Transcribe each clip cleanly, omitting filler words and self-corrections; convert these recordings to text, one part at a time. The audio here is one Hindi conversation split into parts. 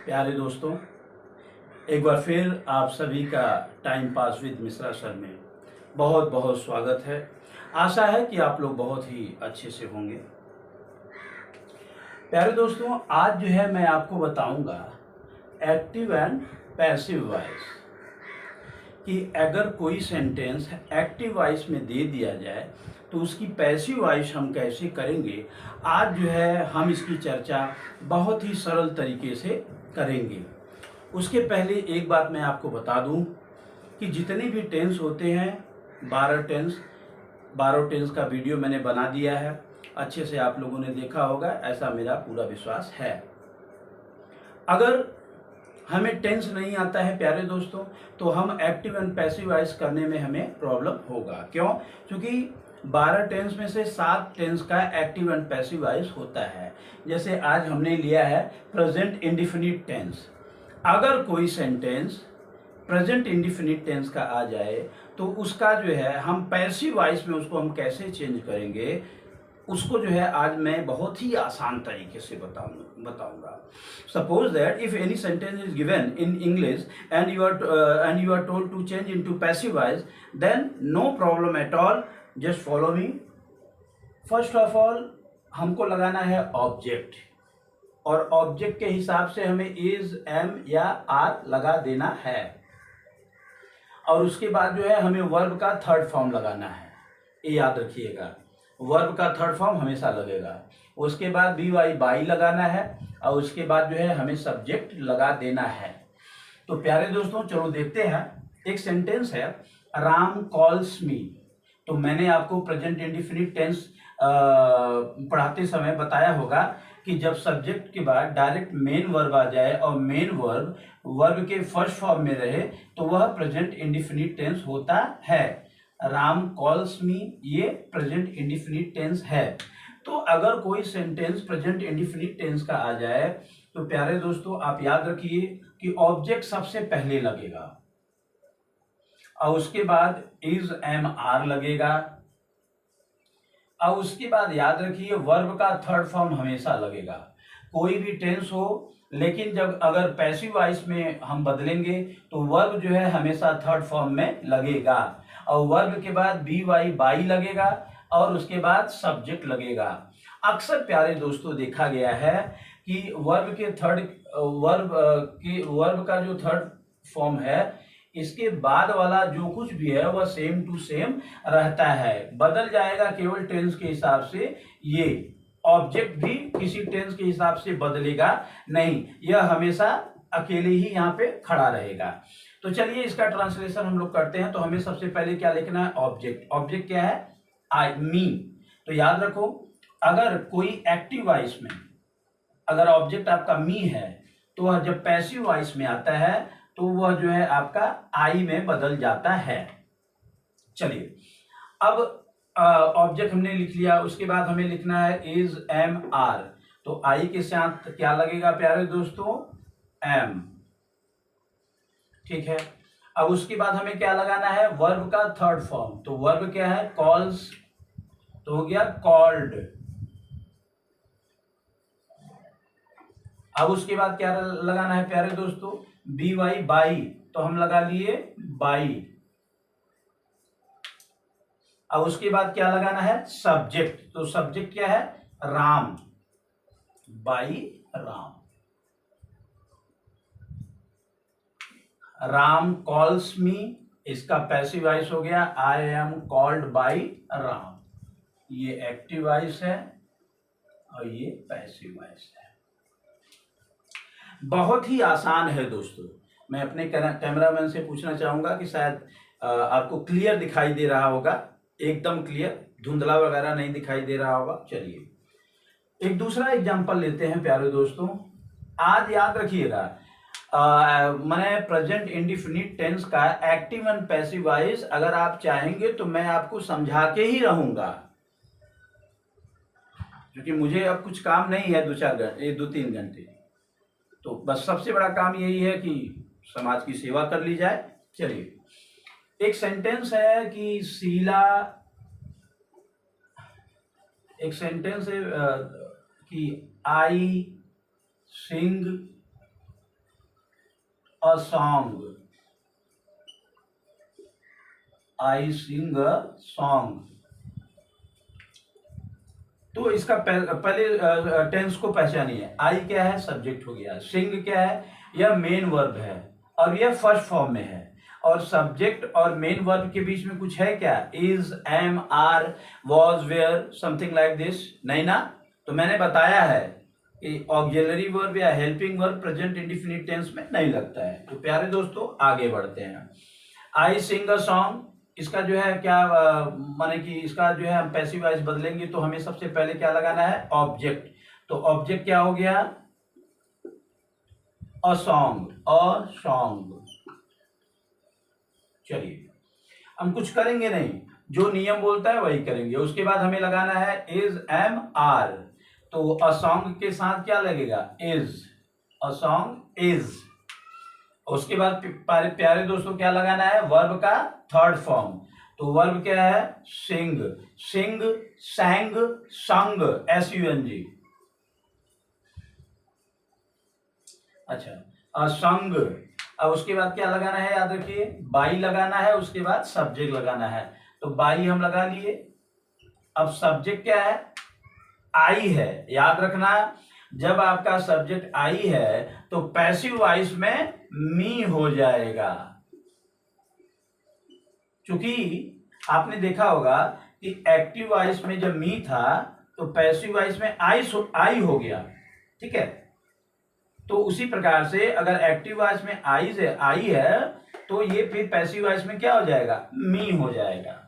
प्यारे दोस्तों, एक बार फिर आप सभी का time pass with Mishra sir में बहुत बहुत स्वागत है। आशा है कि आप लोग बहुत ही अच्छे से होंगे। प्यारे दोस्तों, आज जो है मैं आपको बताऊंगा एक्टिव एंड पैसिव वॉइस कि अगर कोई सेंटेंस एक्टिव वॉइस में दे दिया जाए तो उसकी पैसिव वॉइस हम कैसे करेंगे। आज जो है हम इसकी चर्चा बहुत ही सरल तरीके से करेंगे। उसके पहले एक बात मैं आपको बता दूं कि जितने भी टेंस होते हैं 12 टेंस का वीडियो मैंने बना दिया है, अच्छे से आप लोगों ने देखा होगा, ऐसा मेरा पूरा विश्वास है। अगर हमें टेंस नहीं आता है प्यारे दोस्तों तो हम एक्टिव एंड पैसिव वॉइस करने में हमें प्रॉब्लम होगा। क्यों? क्योंकि 12 टेंस में से 7 टेंस का एक्टिव एंड पैसिव वॉइस होता है। जैसे आज हमने लिया है प्रेजेंट इंडेफिनिट टेंस। अगर कोई सेंटेंस प्रेजेंट इंडेफिनिट टेंस का आ जाए तो उसका जो है हम पैसिव वॉइस में उसको हम कैसे चेंज करेंगे, उसको जो है आज मैं बहुत ही आसान तरीके से बताऊंगा। Suppose that if any sentence is given in English and you are told to change into passive voice, then no problem at all, just follow me. First of all हमको लगाना है ऑब्जेक्ट, और ऑब्जेक्ट के हिसाब से हमें इज, एम या आर लगा देना है। और उसके बाद जो है हमें वर्ब का थर्ड फॉर्म लगाना है, ये याद रखिएगा, वर्ब का थर्ड फॉर्म हमेशा लगेगा। उसके बाद बी वाई बाई लगाना है, और उसके बाद जो है हमें सब्जेक्ट लगा देना है। तो प्यारे दोस्तों चलो देखते हैं। एक सेंटेंस है राम कॉल्स मी। तो मैंने आपको प्रेजेंट इंडेफिनिट टेंस पढ़ाते समय बताया होगा कि जब सब्जेक्ट के बाद डायरेक्ट मेन वर्ब आ जाए और मेन वर्ब के फर्स्ट फॉर्म में रहे तो वह प्रेजेंट इंडेफिनिट टेंस होता है। राम कॉल्स मी ये प्रेजेंट इंडेफिनिट टेंस है। तो अगर कोई सेंटेंस प्रेजेंट इंडेफिनिट टेंस का आ जाए तो प्यारे दोस्तों आप याद रखिए कि ऑब्जेक्ट सबसे पहले लगेगा, और उसके बाद इज, एम, आर लगेगा, और उसके बाद याद रखिए वर्ब का थर्ड फॉर्म हमेशा लगेगा। कोई भी टेंस हो, लेकिन जब अगर पैसिव वॉइस में हम बदलेंगे तो वर्ब जो है हमेशा थर्ड फॉर्म में लगेगा, और वर्ब के बाद बी वाई बाई लगेगा, और उसके बाद सब्जेक्ट लगेगा। अक्सर प्यारे दोस्तों देखा गया है कि वर्ब का जो थर्ड फॉर्म है, इसके बाद वाला जो कुछ भी है वह सेम टू सेम रहता है, बदल जाएगा केवल टेंस के हिसाब से। ये ऑब्जेक्ट भी किसी टेंस के हिसाब से बदलेगा नहीं, यह हमेशा अकेले ही यहाँ पे खड़ा रहेगा। तो चलिए इसका ट्रांसलेशन हम लोग करते हैं। तो हमें सबसे पहले क्या लिखना है? ऑब्जेक्ट। ऑब्जेक्ट क्या है? आई, मी। तो याद रखो, अगर कोई एक्टिव वॉइस में अगर ऑब्जेक्ट आपका मी है तो वह जब पैसिव वॉइस में आता है तो वह जो है आपका आई में बदल जाता है। चलिए अब ऑब्जेक्ट हमने लिख लिया, उसके बाद हमें लिखना है इज, एम, आर। तो आई के साथ क्या लगेगा प्यारे दोस्तों? एम। ठीक है। अब उसके बाद हमें क्या लगाना है? वर्ब का थर्ड फॉर्म। तो वर्ब क्या है? कॉल्स। तो हो गया कॉल्ड। अब उसके बाद क्या लगाना है प्यारे दोस्तों? B Y by. तो हम लगा लिए बाई। अब उसके बाद क्या लगाना है? सब्जेक्ट। तो सब्जेक्ट क्या है? Ram, by Ram. Ram calls me, इसका पैसिव वॉइस हो गया I am called by Ram. ये एक्टिव वॉइस है और ये पैसिव वॉइस है। बहुत ही आसान है दोस्तों। मैं अपने कैमरामैन से पूछना चाहूंगा कि शायद आपको क्लियर दिखाई दे रहा होगा, एकदम क्लियर, धुंधला वगैरह नहीं दिखाई दे रहा होगा। चलिए एक दूसरा एग्जांपल लेते हैं प्यारे दोस्तों। आज याद रखिएगा, मैंने प्रेजेंट इंडेफिनिट टेंस का एक्टिव एंड पैसिव वॉइस अगर आप चाहेंगे तो मैं आपको समझा के ही रहूंगा, क्योंकि मुझे अब कुछ काम नहीं है 2-3 घंटे। तो बस सबसे बड़ा काम यही है कि समाज की सेवा कर ली जाए। चलिए एक सेंटेंस है कि शीला, एक सेंटेंस है कि आई सिंग a song, I Singh a song. तो इसका पहले टेंस को पहचानिए। आई क्या है? सब्जेक्ट हो गया। सिंग क्या है? यह मेन वर्ब है और यह फर्स्ट फॉर्म में है। और सब्जेक्ट और मेन वर्ब के बीच में कुछ है क्या? Is, am, are, was, were, something like this? नहीं ना। तो मैंने बताया है कि ऑक्सिलरी वर्ब या helping verb present indefinite tense में नहीं लगता है। तो प्यारे दोस्तों आगे बढ़ते हैं। आई सिंग अ सॉन्ग, इसका जो है क्या माने कि इसका जो है हम पैसिव वॉइस बदलेंगे तो हमें सबसे पहले क्या लगाना है? ऑब्जेक्ट। तो ऑब्जेक्ट क्या हो गया? A song, a song. चलिए हम कुछ करेंगे नहीं, जो नियम बोलता है वही करेंगे। उसके बाद हमें लगाना है इज, एम, आर। तो अ सॉन्ग के साथ क्या लगेगा? Is, a song is. उसके बाद प्यारे दोस्तों क्या लगाना है? वर्ब का थर्ड फॉर्म। तो वर्ब क्या है? सिंग, सिंग, सैंग, संग, SUNG। अच्छा, संग। अब उसके बाद क्या लगाना है? याद रखिए, बाई लगाना है, उसके बाद सब्जेक्ट लगाना है। तो बाई हम लगा लिए। अब सब्जेक्ट क्या है? आई है। याद रखना, जब आपका सब्जेक्ट आई है तो पैसिव वॉइस में मी हो जाएगा। क्योंकि आपने देखा होगा कि एक्टिव वॉइस में जब मी था तो पैसिव वॉइस में आई हो गया। ठीक है, तो उसी प्रकार से अगर एक्टिव वॉइस में आई से आई है तो ये फिर पैसिव वॉइस में क्या हो जाएगा? मी हो जाएगा।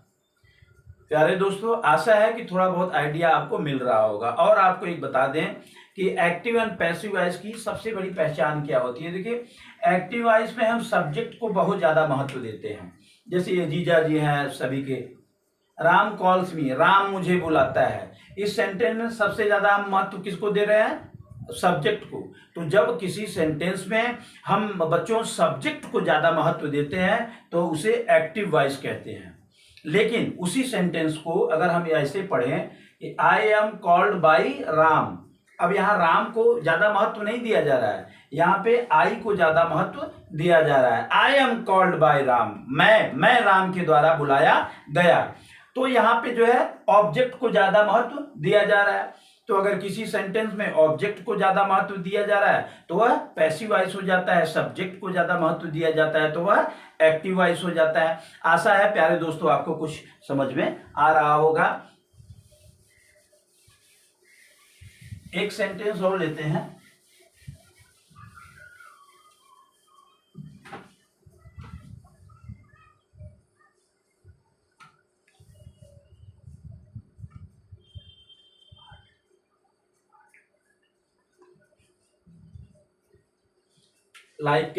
प्यारे दोस्तों आशा है कि थोड़ा बहुत आइडिया आपको मिल रहा होगा। और आपको एक बता दें कि एक्टिव एंड पैसिव वॉइस की सबसे बड़ी पहचान क्या होती है। देखिए, एक्टिव वॉइस में हम सब्जेक्ट को बहुत ज्यादा महत्व देते हैं। जैसे ये जीजा जी हैं सभी के, राम कॉल्स मी, राम मुझे बुलाता है। इस सेंटेंस में सबसे ज्यादा हम महत्व किसको दे रहे हैं? सब्जेक्ट को। तो जब किसी सेंटेंस में हम बच्चों सब्जेक्ट को ज्यादा महत्व देते हैं तो उसे एक्टिव वॉइस कहते हैं। लेकिन उसी सेंटेंस को अगर हम ऐसे पढ़ें कि I am called by Ram, अब यहाँ राम को ज्यादा महत्व नहीं दिया जा रहा है, यहाँ पे आई को ज्यादा महत्व दिया जा रहा है। I am called by Ram, मैं राम के द्वारा बुलाया गया। तो यहाँ पे जो है ऑब्जेक्ट को ज्यादा महत्व दिया जा रहा है। तो अगर किसी सेंटेंस में ऑब्जेक्ट को ज्यादा महत्व दिया जा रहा है तो वह पैसिव वॉइस हो जाता है, सब्जेक्ट को ज्यादा महत्व दिया जाता है तो वह एक्टिव वॉइस हो जाता है। आशा है प्यारे दोस्तों आपको कुछ समझ में आ रहा होगा। एक सेंटेंस और लेते हैं। like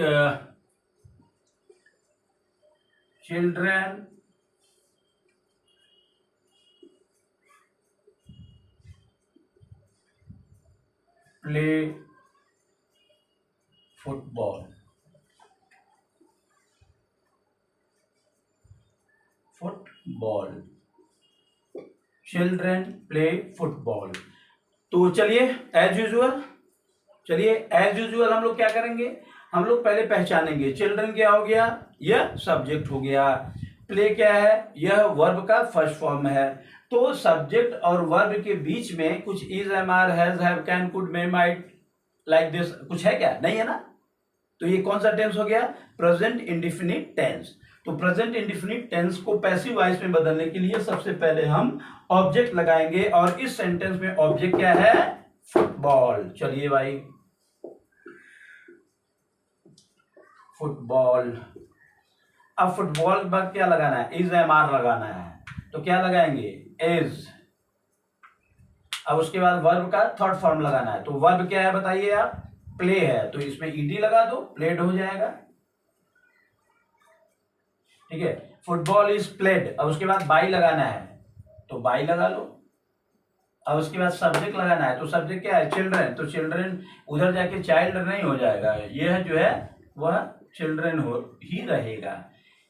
children play football, football, children play football. तो चलिए एज यूजुअल हम लोग क्या करेंगे? हम लोग पहले पहचानेंगे चिल्ड्रन क्या हो गया? यह सब्जेक्ट हो गया। प्ले क्या है? यह वर्ब का फर्स्ट फॉर्म है। तो सब्जेक्ट और वर्ब के बीच में कुछ is, am, are, has, have, can, could, may, might, like this कुछ है क्या? नहीं है ना। तो ये कौन सा टेंस हो गया? Present indefinite tense. तो प्रेजेंट इंडेफिनिट टेंस को पैसिव वॉइस में बदलने के लिए सबसे पहले हम ऑब्जेक्ट लगाएंगे और इस सेंटेंस में ऑब्जेक्ट क्या है? फुटबॉल। चलिए भाई, फुटबॉल। अब फुटबॉल के बाद क्या लगाना है? इज, एम, आर लगाना है। तो क्या लगाएंगे? इज। अब उसके बाद वर्ब का थर्ड फॉर्म लगाना है। तो वर्ब क्या है बताइए आप? प्ले है, तो इसमें ईडी लगा दो, प्लेड हो जाएगा। ठीक है, फुटबॉल इज प्लेड। अब उसके बाद बाई लगाना है, तो बाई लगा लो। अब उसके बाद सब्जेक्ट लगाना है, तो सब्जेक्ट क्या है? चिल्ड्रन। तो चिल्ड्रन उधर जाके चाइल्ड नहीं हो जाएगा, यह जो है वह चिल्ड्रन हो ही रहेगा।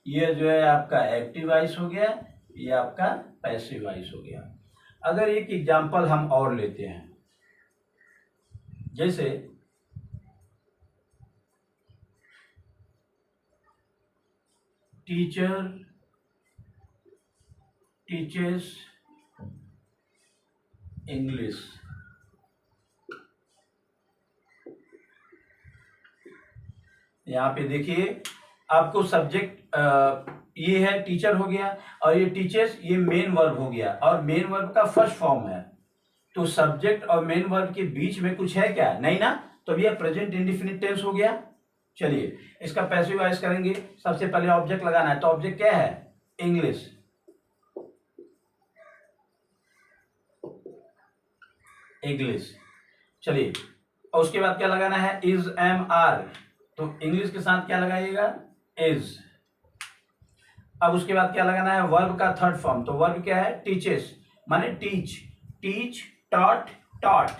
यह जो है आपका एक्टिव वॉइस हो गया, ये आपका पैसिव वॉइस हो गया। अगर एक एग्जांपल हम और लेते हैं, जैसे टीचर टीचेस इंग्लिश। यहाँ पे देखिए आपको सब्जेक्ट ये है, टीचर हो गया, और ये टीचर्स ये मेन वर्ब हो गया, और मेन वर्ब का फर्स्ट फॉर्म है। तो सब्जेक्ट और मेन वर्ब के बीच में कुछ है क्या? नहीं ना, तो ये प्रेजेंट इंडेफिनिट टेंस हो गया। चलिए इसका पैसिव वॉइस करेंगे। सबसे पहले ऑब्जेक्ट लगाना है, तो ऑब्जेक्ट क्या है? इंग्लिश। इंग्लिश। चलिए और उसके बाद क्या लगाना है? Is, am, are. तो इंग्लिश के साथ क्या लगाइएगा? इज। अब उसके बाद क्या लगाना है? वर्ब का थर्ड फॉर्म। तो वर्ब क्या है? टीचेस, माने टीच, टीच, टॉट, टॉट।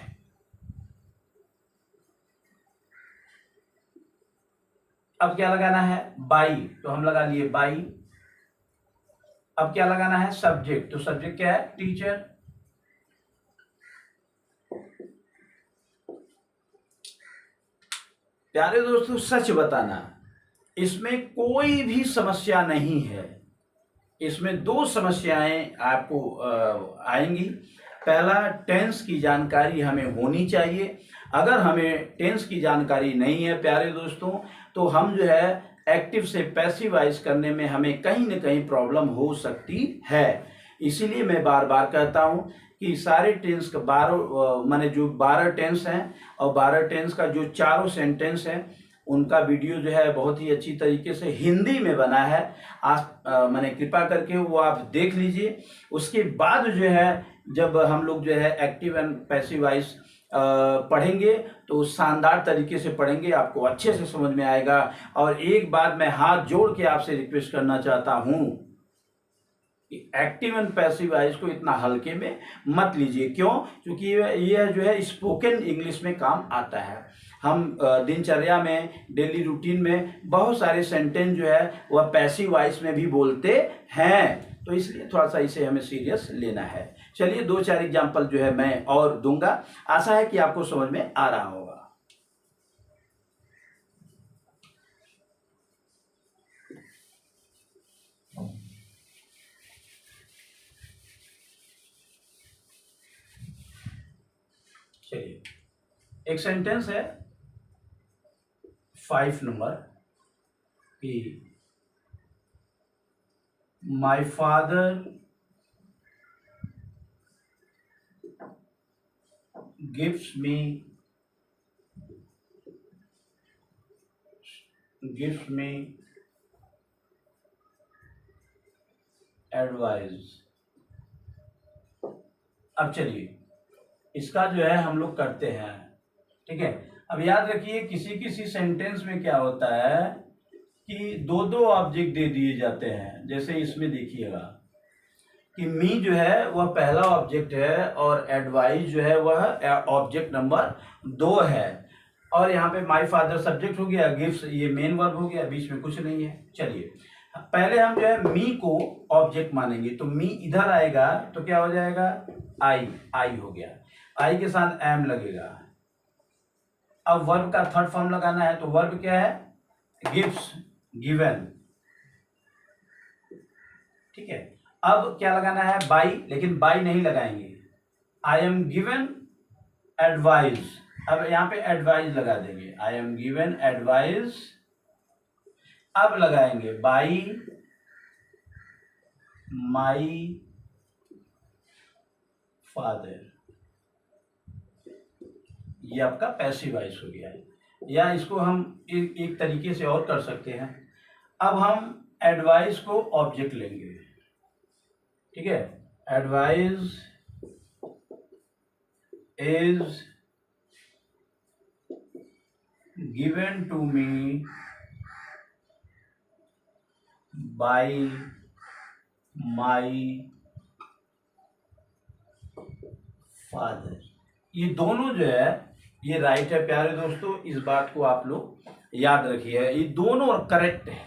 अब क्या लगाना है? बाई, तो हम लगा लिए बाई। अब क्या लगाना है? सब्जेक्ट, तो सब्जेक्ट क्या है? टीचर। प्यारे दोस्तों सच बताना, इसमें कोई भी समस्या नहीं है। इसमें दो समस्याएं आपको आएंगी। पहला, टेंस की जानकारी हमें होनी चाहिए। अगर हमें टेंस की जानकारी नहीं है प्यारे दोस्तों, तो हम जो है एक्टिव से पैसिव वॉइस करने में हमें कहीं ना कहीं प्रॉब्लम हो सकती है। इसीलिए मैं बार बार कहता हूं कि सारे टेंस का 12 माने जो 12 टेंस हैं, और 12 टेंस का जो चारों सेंटेंस हैं, उनका वीडियो जो है बहुत ही अच्छी तरीके से हिंदी में बना है। आप मैंने कृपा करके वो आप देख लीजिए। उसके बाद जो है जब हम लोग जो है एक्टिव एंड पैसिव वॉइस पढ़ेंगे तो शानदार तरीके से पढ़ेंगे, आपको अच्छे से समझ में आएगा। और एक बात मैं हाथ जोड़ के आपसे रिक्वेस्ट करना चाहता हूं कि एक्टिव एंड पैसिव वॉइस को इतना हल्के में मत लीजिए। क्यों? क्योंकि ये जो है स्पोकन इंग्लिश में काम आता है। हम दिनचर्या में, डेली रूटीन में बहुत सारे सेंटेंस जो है वह पैसिव वॉइस में भी बोलते हैं, तो इसलिए थोड़ा सा इसे हमें सीरियस लेना है। चलिए 2-4 एग्जाम्पल जो है मैं और दूंगा, आशा है कि आपको समझ में आ रहा होगा। चलिए एक सेंटेंस है 5 नंबर कि my father gives me advice। अब चलिए इसका जो है हम लोग करते हैं, ठीक है। अब याद रखिए किसी किसी सेंटेंस में क्या होता है कि दो दो ऑब्जेक्ट दे दिए जाते हैं। जैसे इसमें देखिएगा कि मी जो है वह पहला ऑब्जेक्ट है, और एडवाइस जो है वह ऑब्जेक्ट नंबर 2 है, और यहाँ पे माय फादर सब्जेक्ट हो गया, गिव्स ये मेन वर्ब हो गया, बीच में कुछ नहीं है। चलिए पहले हम जो है मी को ऑब्जेक्ट मानेंगे, तो मी इधर आएगा तो क्या हो जाएगा? आई हो गया, आई के साथ एम लगेगा। अब वर्ब का थर्ड फॉर्म लगाना है, तो वर्ब क्या है? गिव्स, गिवन, ठीक है। अब क्या लगाना है? बाई, लेकिन बाई नहीं लगाएंगे, आई एम गिवन एडवाइस। अब यहां पे एडवाइस लगा देंगे, आई एम गिवन एडवाइस। अब लगाएंगे बाई माई फादर, ये आपका पैसिव वॉइस हो गया है। या इसको हम एक तरीके से और कर सकते हैं। अब हम एडवाइस को ऑब्जेक्ट लेंगे, ठीक है। Advice is given to me by my father. ये दोनों जो है ये राइट है प्यारे दोस्तों, इस बात को आप लोग याद रखिए, ये दोनों करेक्ट है।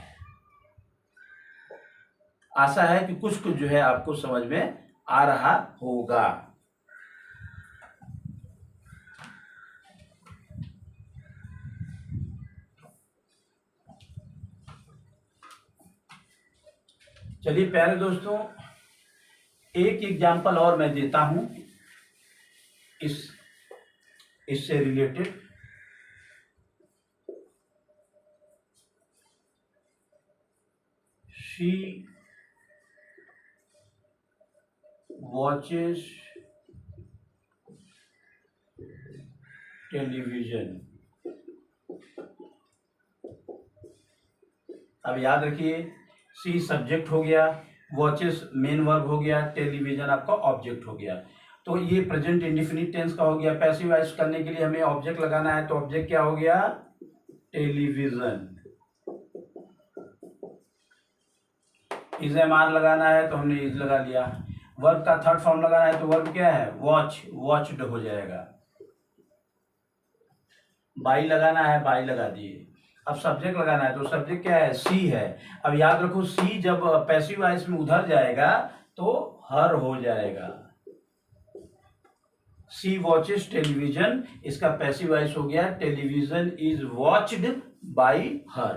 आशा है कि कुछ कुछ जो है आपको समझ में आ रहा होगा। चलिए प्यारे दोस्तों, एक एग्जाम्पल और मैं देता हूं इससे रिलेटेड। She watches television. अब याद रखिए, सी सब्जेक्ट हो गया, वॉचेस मेन वर्ब हो गया, टेलीविजन आपका ऑब्जेक्ट हो गया। तो ये प्रेजेंट इंडेफिनिट टेंस का हो गया। पैसिव वॉइस करने के लिए हमें ऑब्जेक्ट लगाना है, तो ऑब्जेक्ट क्या हो गया? टेलीविजन। इज एम आर लगाना है तो हमने इज लगा लिया। वर्ब का थर्ड फॉर्म लगाना है तो वर्ब क्या है? वॉच, वॉच्ड हो जाएगा। बाई लगाना है, बाई लगा दिए। अब सब्जेक्ट लगाना है तो सब्जेक्ट क्या है? सी है। अब याद रखो, सी जब पैसिव वॉइस में उधर जाएगा तो हर हो जाएगा। सी वॉचेस टेलीविजन, इसका पैसिव वॉइस हो गया television is watched by her.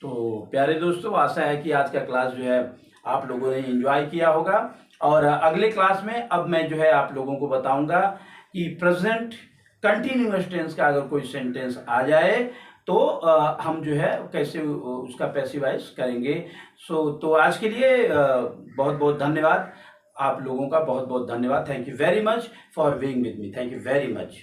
तो प्यारे दोस्तों, आशा है कि आज का क्लास जो है आप लोगों ने एंजॉय किया होगा। और अगले क्लास में अब मैं जो है आप लोगों को बताऊंगा कि प्रेजेंट कंटिन्यूअस टेंस का अगर कोई सेंटेंस आ जाए तो हम जो है कैसे उसका पैसिव वॉइस करेंगे। तो आज के लिए बहुत बहुत धन्यवाद। आप लोगों का बहुत बहुत धन्यवाद। Thank you very much for being with me. Thank you very much.